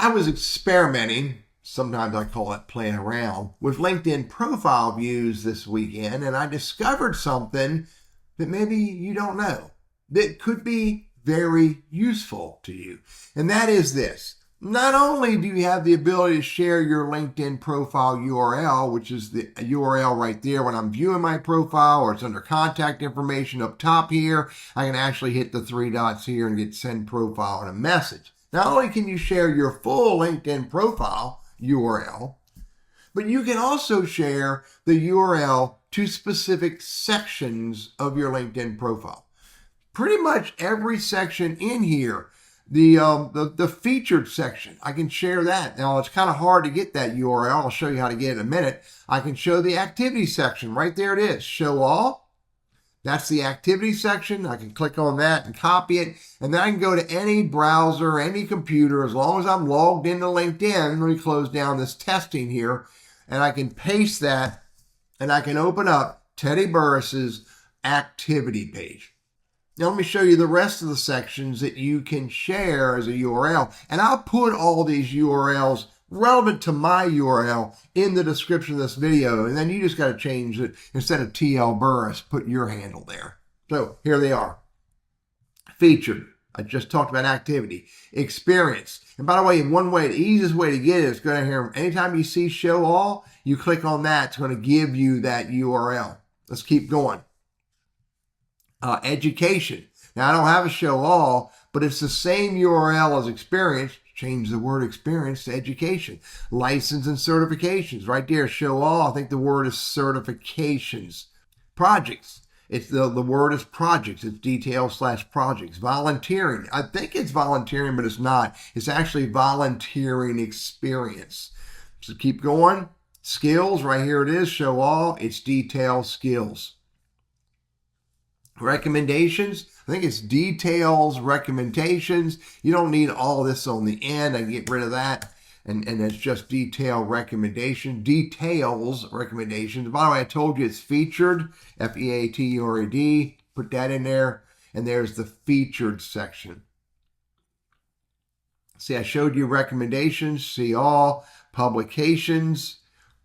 I was experimenting, sometimes I call it playing around, with LinkedIn profile views this weekend, and I discovered something that maybe you don't know that could be very useful to you. And that is this. Not only do you have the ability to share your LinkedIn profile URL, which is the URL right there when I'm viewing my profile, or it's under contact information up top here, I can actually hit the 3 dots here and get send profile and a message. Not only can you share your full LinkedIn profile URL, but you can also share the URL to specific sections of your LinkedIn profile. Pretty much every section in here, the featured section, I can share that. Now, it's kind of hard to get that URL. I'll show you how to get it in a minute. I can show the activity section. Right there it is. Show all. That's the activity section. I can click on that and copy it. And then I can go to any browser, any computer, as long as I'm logged into LinkedIn. Let me close down this testing here. And I can paste that, and I can open up Teddy Burris's activity page. Now, let me show you the rest of the sections that you can share as a URL. And I'll put all these URLs relevant to my URL in the description of this video. And then you just got to change it. Instead of TL Burris, put your handle there. So here they are. Featured. I just talked about activity. Experience. And by the way, the easiest way to get it is go down here. Anytime you see show all, you click on that. It's going to give you that URL. Let's keep going. Education. Now, I don't have a show all, but it's the same URL as experience. Change the word experience to education. License and certifications. Right there, show all. I think the word is certifications. Projects. It's the word is projects. It's details/projects. Volunteering. I think it's volunteering, but it's not. It's actually volunteering experience. So keep going. Skills. Right here it is. Show all. It's detail skills. Recommendations. I think it's details, recommendations. You don't need all this on the end. I can get rid of that. And it's just detail recommendation. Details recommendations. By the way, I told you it's featured. F-E-A-T-U-R-E-D. Put that in there. And there's the featured section. See, I showed you recommendations. See all. Publications.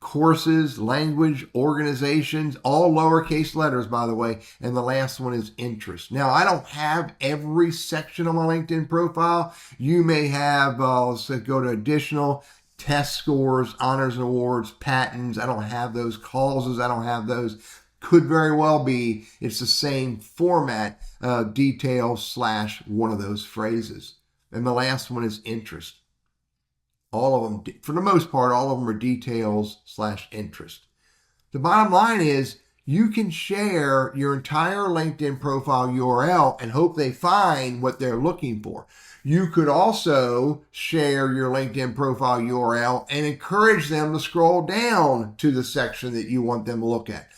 Courses, language, organizations, all lowercase letters, by the way. And the last one is interest. Now, I don't have every section on my LinkedIn profile. You may have, let's go to additional, test scores, honors and awards, patents. I don't have those. Causes, I don't have those. Could very well be it's the same format, details / one of those phrases. And the last one is interest. All of them, for the most part, all of them are details / interest. The bottom line is you can share your entire LinkedIn profile URL and hope they find what they're looking for. You could also share your LinkedIn profile URL and encourage them to scroll down to the section that you want them to look at.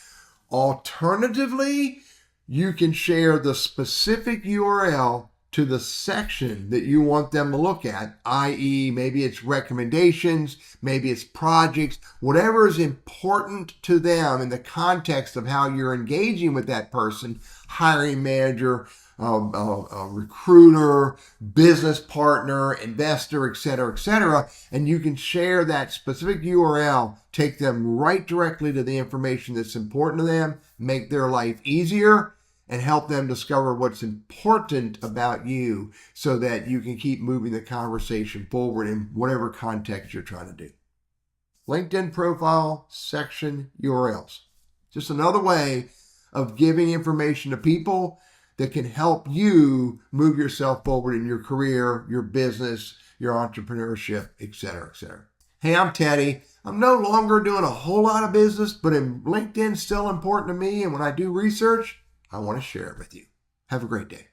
Alternatively, you can share the specific URL to the section that you want them to look at, i.e. maybe it's recommendations, maybe it's projects, whatever is important to them in the context of how you're engaging with that person, hiring manager, recruiter, business partner, investor, etc., and you can share that specific URL, take them right directly to the information that's important to them, make their life easier, and help them discover what's important about you so that you can keep moving the conversation forward in whatever context you're trying to do. LinkedIn profile section URLs. Just another way of giving information to people that can help you move yourself forward in your career, your business, your entrepreneurship, etc., etc. Hey, I'm Teddy. I'm no longer doing a whole lot of business, but LinkedIn's still important to me, and when I do research, I want to share it with you. Have a great day.